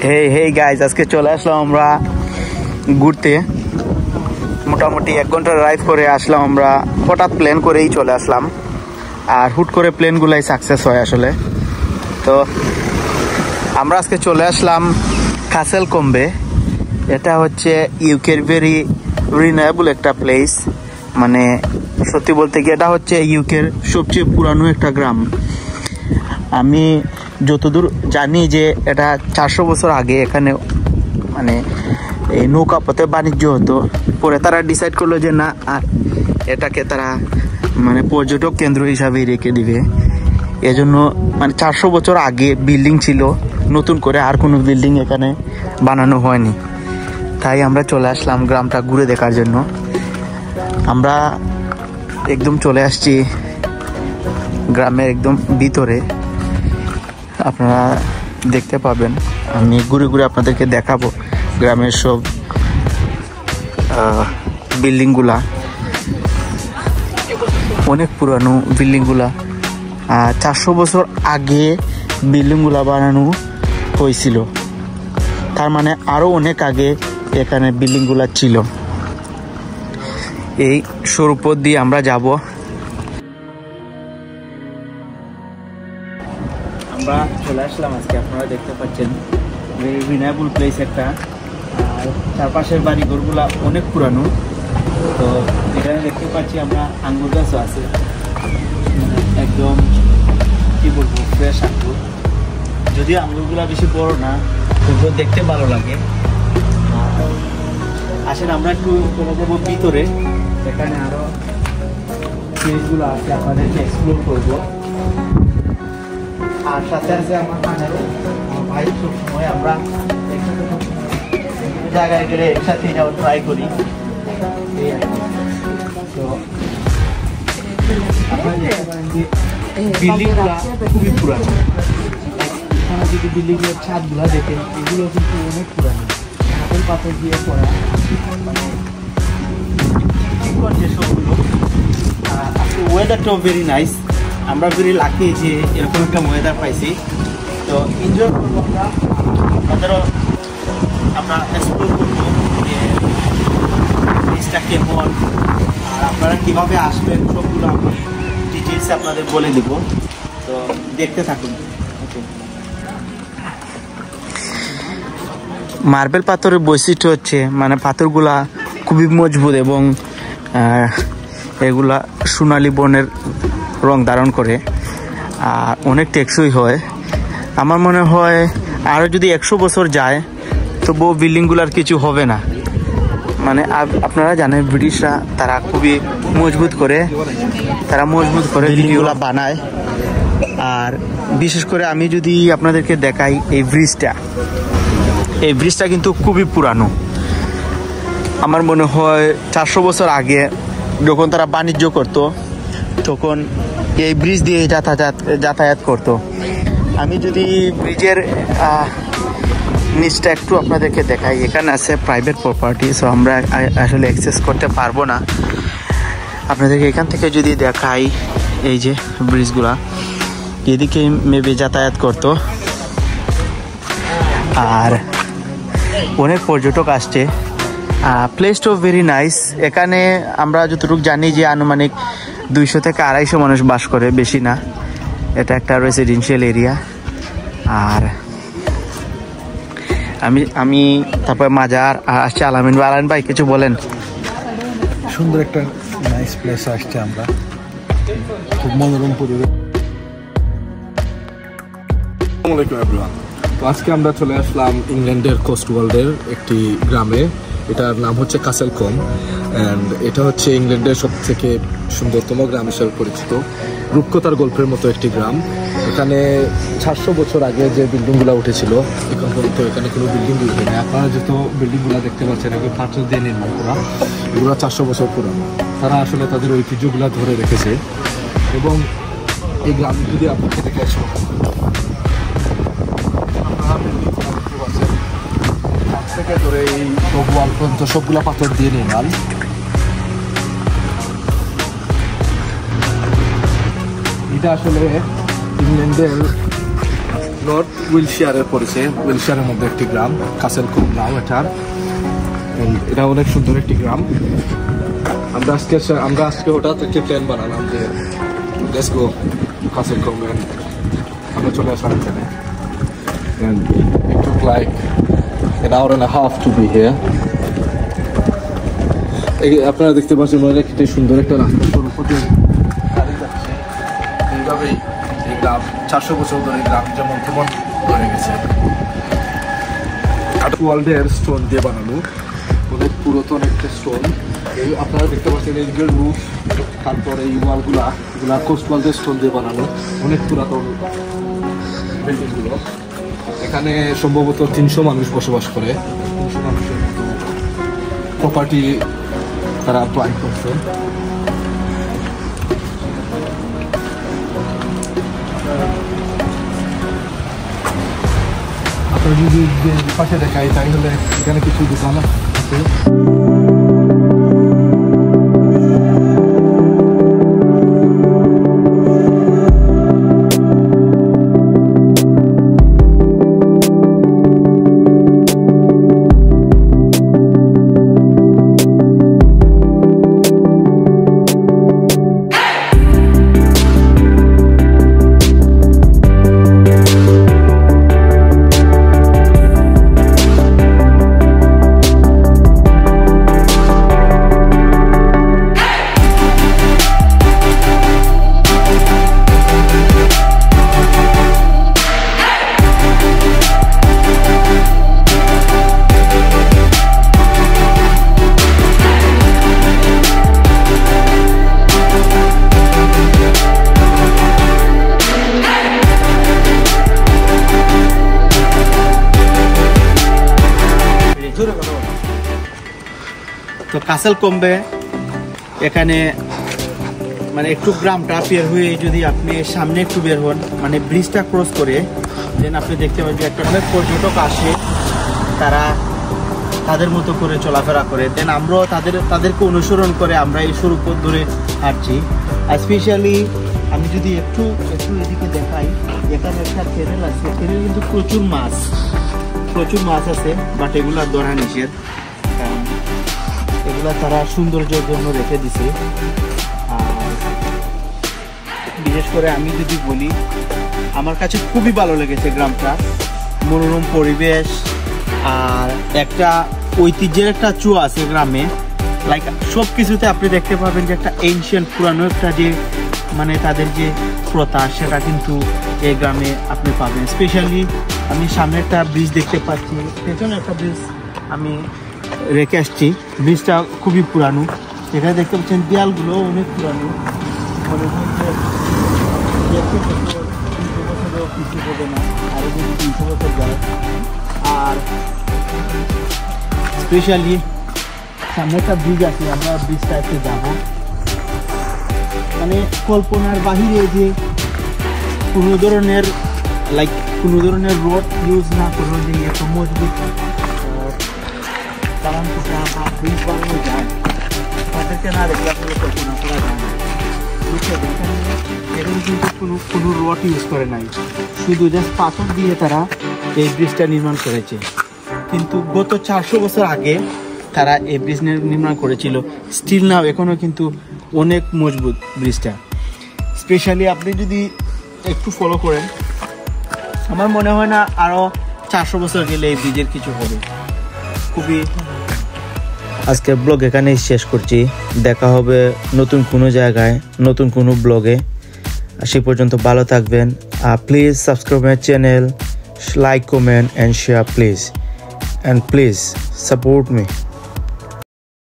হেই hey guys, আজকে চলে আসলাম আমরা ঘুরতে। মোটামুটি 1 ঘন্টা ড্রাইভ করে আসলাম আমরা। হঠাৎ প্ল্যান করেই চলে আসলাম, আর হুট করে প্ল্যানগুলাই সাকসেস হয় আসলে। তো আমরা আজকে চলে আসলাম কাসেল কম্বে। এটা হচ্ছে ইউকের ভেরি রিনায়েবল একটা প্লেস। মানে সত্যি বলতে গিয়ে এটা হচ্ছে ইউকের সবচেয়ে পুরানো একটা গ্রাম। আমি যতদূর জানি যে এটা 400 বছর আগে এখানে মানে এই নৌকা পথে বাণিজ্য হতো। পরে তারা ডিসাইড করলো যে না, আর এটাকে তারা মানে পর্যটক কেন্দ্র হিসাবে রেখে দিবে। এজন্য মানে 400 বছর আগে বিল্ডিং ছিল, নতুন করে আর কোনো বিল্ডিং এখানে বানানো হয়নি। তাই আমরা চলে আসলাম গ্রামটা ঘুরে দেখার জন্য। আমরা একদম চলে আসছি গ্রামের একদম ভিতরে। আপনারা দেখতে পাবেন, আমি ঘুরে ঘুরে আপনাদেরকে দেখাবো গ্রামের সব বিল্ডিংগুলা। অনেক পুরানো বিল্ডিংগুলা, 400 বছর আগে বিল্ডিংগুলা বানানো হয়েছিল। তার মানে আরও অনেক আগে এখানে বিল্ডিংগুলা ছিল। এই সরু পথ দিয়ে আমরা যাব। আমরা চলে আসলাম আজকে, আপনারা দেখতে পাচ্ছেন রিনায়েবল প্লেস একটা। আর চারপাশের বাড়িঘরগুলা অনেক পুরানো। তো এখানে দেখতে পাচ্ছি আমরা আঙ্গুর গাছও আছে, একদম কি বলবো ফ্রেশ আঙ্গুর। যদিও আঙ্গুরগুলা বেশি বড় না, তবুও দেখতে ভালো লাগে। আসেন আমরা একটু চলে যাবো ভিতরে। এখানে আরো প্লেসগুলো আছে, আপনাদেরকে এক্সপ্লোর করবো। আর সাথে আছে আমার ভাই। সবসময় আমরা জায়গায় গেলে একসাথে যাওয়া ট্রাই করি। বিল্ডিংগুলা খুবই পুরানো। এখানে যদি বিল্ডিংয়ের ছাদগুলা দেখেন, এগুলো কিন্তু অনেক পুরানো, হাতের পাথর দিয়ে করা। আজকে ওয়েদারটাও ভেরি নাইস। আমরা ভেরি লাকি যে এরকম একটা ওয়েদার পাইছি। তো এনজয় করবো আমরা, আপনাদেরও আমরা এক্সপ্লোর করবো যে জিনিসটা কেমন, আর আপনারা কীভাবে আসবেন সবগুলো আমি ডিটেলসে আপনাদের বলে দেব। তো দেখতে থাকুন। মার্বেল পাথরের বৈশিষ্ট্য হচ্ছে মানে পাথরগুলা খুবই মজবুত এবং এগুলা সোনালি বর্ণের রং ধারণ করে, আর অনেক টেকসই হয়। আমার মনে হয় আরও যদি 100 বছর যায় তবুও বিল্ডিংগুলার কিছু হবে না। মানে আপনারা জানেন ব্রিটিশরা তারা খুবই মজবুত করে বিল্ডিংগুলা বানায়। আর বিশেষ করে আমি যদি আপনাদেরকে দেখাই এই ব্রিজটা কিন্তু খুবই পুরানো। আমার মনে হয় 400 বছর আগে যখন তারা বাণিজ্য করত তখন এই ব্রিজ দিয়ে যাতায়াত করত। আমি যদি ব্রিজের নিচটা একটু আপনাদেরকে দেখাই, এখানে আছে প্রাইভেট প্রপার্টি, সো আমরা আসলে অ্যাক্সেস করতে পারবো না। আপনাদেরকে এখান থেকে যদি দেখাই, এই যে ব্রিজগুলা এদিকে মেবি যাতায়াত করতো। আর অনেক পর্যটক আসছে। প্লেসটাও ভেরি নাইস। এখানে আমরা যতটুকু জানি যে আনুমানিক 200 থেকে 250 মানুষ বাস করে, বেশি না। এটা একটা রেসিডেন্সিয়াল এরিয়া। আর আমি তারপরে মাজার আসছে আলামিন ভাই, কিছু বলেন। সুন্দর একটা নাইস প্লেস আসছে আমরা, খুব মনোরম পরিবেশ। আসসালামু আলাইকুম এভরিওয়ান। তো আজকে আমরা চলে আসলাম ইংল্যান্ডের কোস্টওয়ার্ল্ডের একটি গ্রামে। এটার নাম হচ্ছে কাসেল কম, অ্যান্ড এটা হচ্ছে ইংল্যান্ডের সব থেকে সুন্দরতম গ্রাম হিসেবে পরিচিত। রূপকথার গল্পের মতো একটি গ্রাম। এখানে 400 বছর আগে যে বিল্ডিংগুলো উঠেছিল, এখন পর্যন্ত এখানে কোনো বিল্ডিং উঠে নেই। আপনারা যত বিল্ডিংগুলো দেখতে পাচ্ছেন এগুলো পাথর দিয়ে নির্মাণ করা, এগুলো 400 বছর পুরানো। তারা আসলে তাদের ঐতিহ্যগুলো ধরে রেখেছে। এবং এই গ্রাম যদি আপনাকে দেখে আসবো, থেকে ধরে এই ওয়াল পর্যন্ত সবগুলা পাথর দিয়ে নির্মাণ। এটা আসলে ইংল্যান্ডের নর্থ উইলশিয়ারের পড়েছে, উইলশিয়ারের মধ্যে একটি গ্রাম, কাসেল কোম নাম এটার। এটা অনেক সুন্দর একটি গ্রাম। আমরা আজকে হঠাৎ একটি প্ল্যান বানালাম যে লেটস গো কাসেল কোম, আমরা চলে আসলাম এখানে। And it took like an hour and a half to be here. আপনারা দেখতে পাচ্ছেন অনেক সুন্দর একটা রাস্তা গাড়ি যাচ্ছে। এইভাবেই এই গ্রাম 400 বছর ধরে গ্রাম যেমন তেমন ধরে গেছে। ওয়ার্ল্ডের স্টোন দিয়ে বানানো, অনেক পুরাতন একটা স্টোন। এই আপনারা দেখতে পাচ্ছেন এই যে রুফ, তারপরে এই ওয়ালগুলা কোস্ট ওয়ার্ল্ডের স্টোন দিয়ে বানানো, অনেক পুরাতন বিল্ডিংগুলো। এখানে সম্ভবত 300 মানুষ বসবাস করে। 300 মানুষের প্রপার্টি তারা অ্যাপ্লাই করছে। আপনারা যদি পাশে দেখাই তাহলে এখানে কিছু দোকান আছে। তো কাসেল কোম্বে এখানে মানে একটু গ্রামটা বের হয়ে যদি আপনি সামনে একটু বের হন, মানে ব্রিজটা ক্রস করে, দেন আপনি দেখতে পাবেন যে একটা অনেক পর্যটক আসে, তারা তাদের মতো করে চলাফেরা করে। দেন আমরাও তাদেরকে অনুসরণ করে আমরা এই সড়ক পথ ধরে হাঁটছি। আর স্পেশালি আমি যদি একটু এদিকে দেখাই, এখানে একটা চ্যানেল আছে, চ্যানেল কিন্তু প্রচুর মাছ আছে, বাট এগুলা ধরা নিষেধ, এগুলা তারা সৌন্দর্যের জন্য রেখে দিছে। আর বিশেষ করে আমি যদি বলি, আমার কাছে খুবই ভালো লেগেছে গ্রামটা, মনোরম পরিবেশ, আর একটা ঐতিহ্যের একটা চুয়া আছে গ্রামে। লাইক সব কিছুতে আপনি দেখতে পাবেন যে একটা এনশিয়েন্ট পুরানো একটা যে মানে তাদের যে প্রথা, সেটা কিন্তু এই গ্রামে আপনি পাবেন। স্পেশালি আমি সামনে একটা ব্রিজ দেখতে পাচ্ছি, পেছনে একটা ব্রিজ আমি রেখে আসছি, ব্রিজটা খুবই পুরানো। এখানে দেখতে পাচ্ছেন দেয়ালগুলো অনেক পুরানো, মনে হচ্ছে 200 বছরেও কিছু হবে না, আরও যদি 300 বছর যায়। আর স্পেশালি সামনে একটা ব্রিজ আছে, আমরা ব্রিজটা একটু যাবো, মানে কল্পনার বাহিরে যে কোনো ধরনের রোড ইউজ না করে যে এত মজবুত বানানোটা বা ব্রিজ বানানো যায়, তাদেরকে না দেখলে আসলে কল্পনা করা যায় না। এখানে কিন্তু কোনো রড ইউজ করে নাই, শুধু জাস্ট পাথর দিয়ে তারা এই ব্রিজটা নির্মাণ করেছে। কিন্তু গত 400 বছর আগে তারা এই ব্রিজ নির্মাণ করেছিল, স্টিল নাও এখনও কিন্তু অনেক মজবুত ব্রিজটা। স্পেশালি আপনি যদি একটু ফলো করেন, আমার মনে হয় না আরও 400 বছর গেলে এই ব্রিজের কিছু হবে। খুবই আজকের ব্লগ এখানেই শেষ করছি, দেখা হবে নতুন কোনো জায়গায় নতুন কোনো ব্লগে। সে পর্যন্ত ভালো থাকবেন। Please subscribe my channel, like, comment and share please, and please support me.